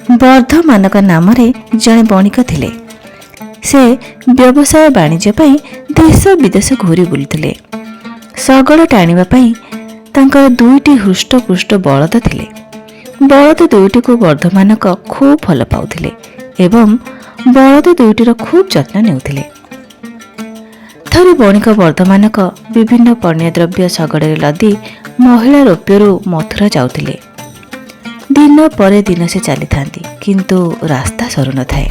ବର୍ଦ୍ଧମାନକ ନାମରେ ଜଣେ ବଣିକ ଥିଲେ। ସେ ବ୍ୟବସାୟ ବାଣିଜ୍ୟ ପାଇଁ ଦେଶ ବିଦେଶ ଘୁରି ବୁଲୁଥିଲେ। ଶଗଡ଼ ଟାଣିବା ପାଇଁ ତାଙ୍କର 2ଟି ହୃଷ୍ଟପୃଷ୍ଟ ବଳଦ ଥିଲେ। ବଳଦ 2ଟିକୁ ବର୍ଦ୍ଧମାନକ ଖୁବ୍ ଭଲ ପାଉଥିଲେ ଏବଂ ବଳଦ 2ଟିର ଖୁବ୍ ଯତ୍ନ ନେଉଥିଲେ। ଥରେ ବଣିକ ବର୍ଦ୍ଧମାନକ ବିଭିନ୍ନ ପଣ୍ୟ ଦ୍ରବ୍ୟ ଶଗଡ଼ରେ ଲଦି ମହିଳା ରୋପ୍ୟରୁ ମଥୁରା ଯାଉଥିଲେ। ଦିନ ପରେ ଦିନ ସେ ଚାଲିଥାନ୍ତି, କିନ୍ତୁ ରାସ୍ତା ସରୁନଥାଏ।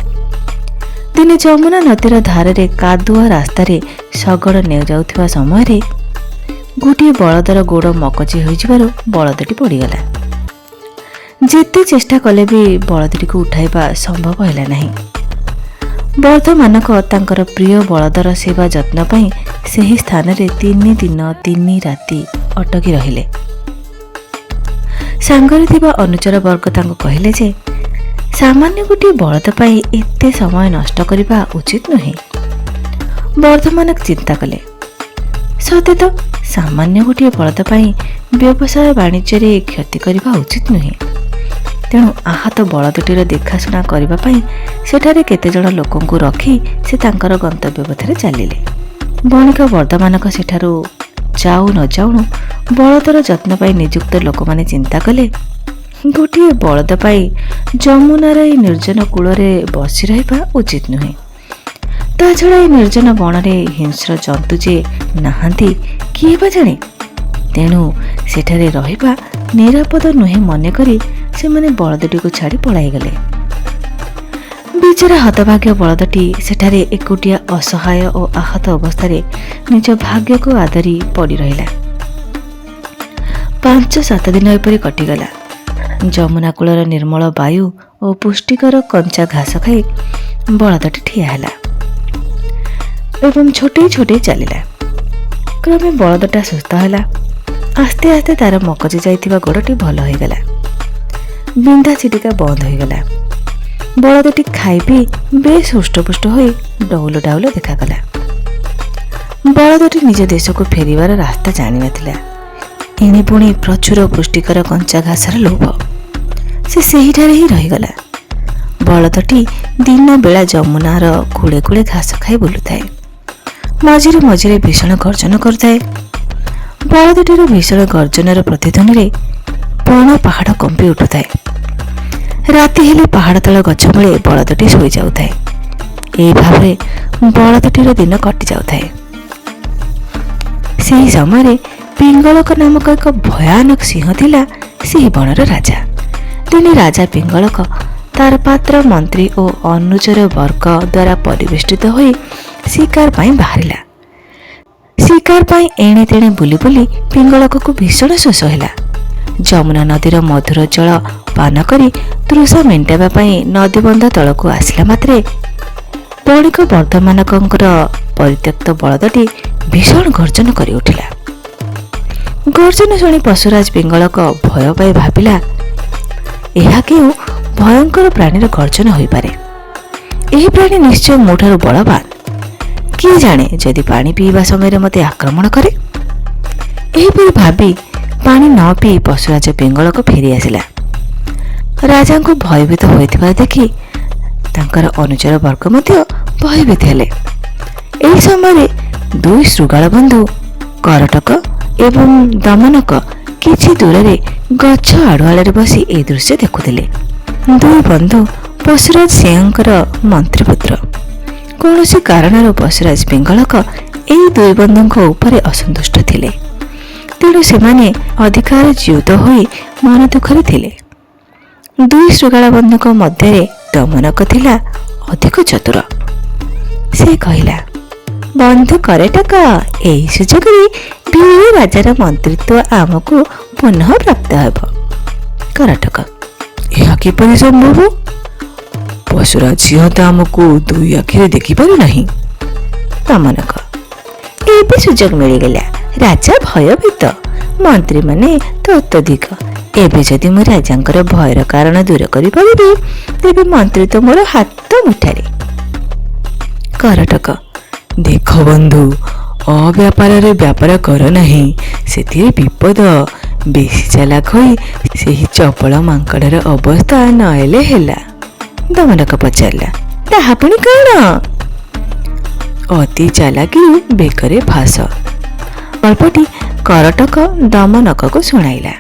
ଦିନେ ଯମୁନା ନଦୀର ଧାରରେ କାଦୁଆ ରାସ୍ତାରେ ଶଗଡ଼ ନେଉଯାଉଥିବା ସମୟରେ ଗୋଟିଏ ବଳଦର ଗୋଡ଼ ମକଚି ହୋଇଯିବାରୁ ବଳଦଟି ପଡ଼ିଗଲା। ଯେତେ ଚେଷ୍ଟା କଲେ ବି ବଳଦଟିକୁ ଉଠାଇବା ସମ୍ଭବ ହେଲା ନାହିଁ। ବର୍ଦ୍ଧମାନକ ତାଙ୍କର ପ୍ରିୟ ବଳଦର ସେବା ଯତ୍ନ ପାଇଁ ସେହି ସ୍ଥାନରେ 3 ଦିନ 3 ରାତି ଅଟକି ରହିଲେ। ସାଙ୍ଗରେ ଥିବା ଅନୁଚର ବର୍ଗ ତାଙ୍କୁ କହିଲେ ଯେ ସାମାନ୍ୟ ଗୋଟିଏ ବଳଦ ପାଇଁ ଏତେ ସମୟ ନଷ୍ଟ କରିବା ଉଚିତ ନୁହେଁ। ବର୍ଦ୍ଧମାନକ ଚିନ୍ତା କଲେ, ସତେ ତ ସାମାନ୍ୟ ଗୋଟିଏ ବଳଦ ପାଇଁ ବ୍ୟବସାୟ ବାଣିଜ୍ୟରେ କ୍ଷତି କରିବା ଉଚିତ ନୁହେଁ। ତେଣୁ ଆହତ ବଳଦଟିର ଦେଖାଶୁଣା କରିବା ପାଇଁ ସେଠାରେ କେତେଜଣ ଲୋକଙ୍କୁ ରଖି ସେ ତାଙ୍କର ଗନ୍ତବ୍ୟ ପଥରେ ଚାଲିଲେ। ବଣିକ ବର୍ଦ୍ଧମାନକ ସେଠାରୁ ଯାଉ ନ ଯାଉଣୁ ବଳଦର ଯତ୍ନ ପାଇଁ ନିଯୁକ୍ତ ଲୋକମାନେ ଚିନ୍ତା କଲେ, ଗୋଟିଏ ବଳଦ ପାଇଁ ଯମୁନାର ଏହି ନିର୍ଜନ କୂଳରେ ବସି ରହିବା ଉଚିତ ନୁହେଁ। ତା ଛଡ଼ା ଏହି ନିର୍ଜନ ବଣରେ ହିଂସ୍ର ଜନ୍ତୁ ଯେ ନାହାନ୍ତି କିଏ ବା ଜାଣେ। ତେଣୁ ସେଠାରେ ରହିବା ନିରାପଦ ନୁହେଁ ମନେକରି ସେମାନେ ବଳଦଟିକୁ ଛାଡ଼ି ପଳାଇଗଲେ। ବିଚରା ହତଭାଗ୍ୟ ବଳଦଟି ସେଠାରେ ଏକୁଟିଆ ଅସହାୟ ଓ ଆହତ ଅବସ୍ଥାରେ ନିଜ ଭାଗ୍ୟକୁ ଆଦରି ପଡ଼ି ରହିଲା। 5-7 ଦିନ ଏପରି କଟିଗଲା। ଯମୁନା କୂଳର ନିର୍ମଳ ବାୟୁ ଓ ପୁଷ୍ଟିକର କଞ୍ଚା ଘାସ ଖାଇ ବଳଦଟି ଠିଆ ହେଲା ଏବଂ ଛୋଟେଇ ଛୋଟେଇ ଚାଲିଲା। କ୍ରମେ ବଳଦଟା ସୁସ୍ଥ ହେଲା। ଆସ୍ତେ ଆସ୍ତେ ତାର ମକଚି ଯାଇଥିବା ଗୋଡ଼ଟି ଭଲ ହୋଇଗଲା। ବିନ୍ଧା ଛିଟିକା ବନ୍ଦ ହୋଇଗଲା। ବଳଦଟି ଖାଇ ପିଇ ବେଶ୍ ହୃଷ୍ଟପୁଷ୍ଟ ହୋଇ ଡଉଲ ଡାଉଲ ଦେଖାଗଲା। ବଳଦଟି ନିଜ ଦେଶକୁ ଫେରିବାର ରାସ୍ତା ଜାଣିନଥିଲା। ଏଣେ ପୁଣି ପ୍ରଚୁର ପୁଷ୍ଟିକର କଞ୍ଚା ଘାସର ଲୋଭ। ସେ ସେହିଠାରେ ହିଁ ରହିଗଲା। ବଳଦଟି ଦିନ ବେଳା ଯମୁନାର କୂଳେ କୂଳେ ଘାସ ଖାଇ ବୁଲୁଥାଏ। ମଝିରେ ମଝିରେ ଭୀଷଣ ଗର୍ଜନ କରୁଥାଏ। ବଳଦଟିର ଭୀଷଣ ଗର୍ଜନର ପ୍ରତିଧ୍ୱନିରେ ବଣ ପାହାଡ଼ କମ୍ପି ଉଠୁଥାଏ। ରାତି ହେଲେ ପାହାଡ଼ ତଳ ଗଛ ମୂଳେ ବଳଦଟି ଶୋଇଯାଉଥାଏ। ଏହି ଭାବରେ ବଳଦଟିର ଦିନ କଟି ଯାଉଥାଏ। ସେହି ସମୟରେ ପିଙ୍ଗଳକ ନାମକ ଏକ ଭୟାନକ ସିଂହ ଥିଲା ସେହି ବଣର ରାଜା। ଦିନେ ରାଜା ପିଙ୍ଗଳକ ତାର ପାତ୍ର ମନ୍ତ୍ରୀ ଓ ଅନୁଚର ବର୍ଗ ଦ୍ୱାରା ପରିବେଷ୍ଟିତ ହୋଇ ଶିକାର ପାଇଁ ବାହାରିଲା। ଶିକାର ପାଇଁ ଏଣେ ତେଣେ ବୁଲି ବୁଲି ପିଙ୍ଗଳକକୁ ଭୀଷଣ ଶୋଷ ହେଲା। ଯମୁନା ନଦୀର ମଧୁର ଜଳ ପାନ କରି ତୃଷା ମେଣ୍ଟାଇବା ପାଇଁ ନଦୀବନ୍ଧ ତଳକୁ ଆସିଲା ମାତ୍ରେ ବଣିକ ବର୍ଦ୍ଧମାନଙ୍କର ପରିତ୍ୟକ୍ତ ବଳଦଟି ଭୀଷଣ ଗର୍ଜନ କରି ଉଠିଲା। ଗର୍ଜନ ଶୁଣି ପଶୁରାଜ ପିଙ୍ଗଳକ ଭୟ ପାଇ ଭାବିଲା, ଏହା କେଉଁ ଭୟଙ୍କର ପ୍ରାଣୀର ଗର୍ଜନ ହୋଇପାରେ। ଏହି ପ୍ରାଣୀ ନିଶ୍ଚୟ ମୋ ଠାରୁ ବଳବାନ। କିଏ ଜାଣେ ଯଦି ପାଣି ପିଇବା ସମୟରେ ମୋତେ ଆକ୍ରମଣ କରେ। ଏହିପରି ଭାବି ପାଣି ନ ପିଇ ପଶୁରାଜ ପିଙ୍ଗଳକ ଫେରି ଆସିଲା। ରାଜାଙ୍କୁ ଭୟଭୀତ ହୋଇଥିବା ଦେଖି ତାଙ୍କର ଅନୁଚର ବର୍ଗ ମଧ୍ୟ ଭୟଭୀତ ହେଲେ। ଏହି ସମୟରେ 2 ଶୃଗାଳ ବନ୍ଧୁ କରଟକ ଏବଂ ଦମନକ କିଛି ଦୂରରେ ଗଛ ଆଢ଼ୁଆଳରେ ବସି ଏହି ଦୃଶ୍ୟ ଦେଖୁଥିଲେ। 2 ବନ୍ଧୁ ପଶୁରାଜ ସିଂହଙ୍କର ମନ୍ତ୍ରୀପୁତ୍ର। କୌଣସି କାରଣରୁ ପଶୁରାଜ ପିଙ୍ଗଳକ ଏହି 2 ବନ୍ଧୁଙ୍କ ଉପରେ ଅସନ୍ତୁଷ୍ଟ ଥିଲେ। ତେଣୁ ସେମାନେ ଅଧିକାର ଚ୍ୟୁତ ହୋଇ ମନ ଦୁଃଖରେ ଥିଲେ। 2 ଶୃଗାଳ ବନ୍ଧୁଙ୍କ ମଧ୍ୟରେ ଦମନକ ଥିଲା ଅଧିକ ଚତୁର। ସେ କହିଲା, ବନ୍ଧୁ କରଟକ, ଏହି ସୁଯୋଗରେ ବୀର ରାଜାର ମନ୍ତ୍ରିତ୍ୱ ଆମକୁ ପୁନଃ ପ୍ରାପ୍ତ ହେବ। କରଟକ, ଏହା କିପରି ସମ୍ଭବ? ପଶୁରାଜ ସିଂହ ତ ଆମକୁ 2 ଆଖିରେ ଦେଖିପାରୁନାହିଁ। ଦମନକ, ଏବେ ସୁଯୋଗ ମିଳିଗଲା। ରାଜା ଭୟଭୀତ, ମନ୍ତ୍ରୀମାନେ ତ ଅତ୍ୟଧିକ। ଏବେ ଯଦି ମୁଁ ରାଜାଙ୍କର ଭୟର କାରଣ ଦୂର କରିପାରିବି, ତେବେ ମନ୍ତ୍ରିତ୍ୱ ମୋର ହାତ ମୁଠାରେ। କରଟକ, ଦେଖ ବନ୍ଧୁ, ଅବ୍ୟାପାରରେ ବ୍ୟାପାର କର ନାହିଁ, ସେଥିରେ ବିପଦ। ବେଶୀ ଚାଲାକ ହୋଇ ସେହି ଚପଳ ମାଙ୍କଡ଼ର ଅବସ୍ଥା ନହେଲେ ହେଲା। ଦମନକ ପଚାରିଲା, ତାହା ପୁଣି କ'ଣ? ଅତି ଚାଲାକିରେ ବେକରେ ଫାଶ। ଗଳ୍ପଟି କରଟକ ଦମନକକୁ ଶୁଣାଇଲା।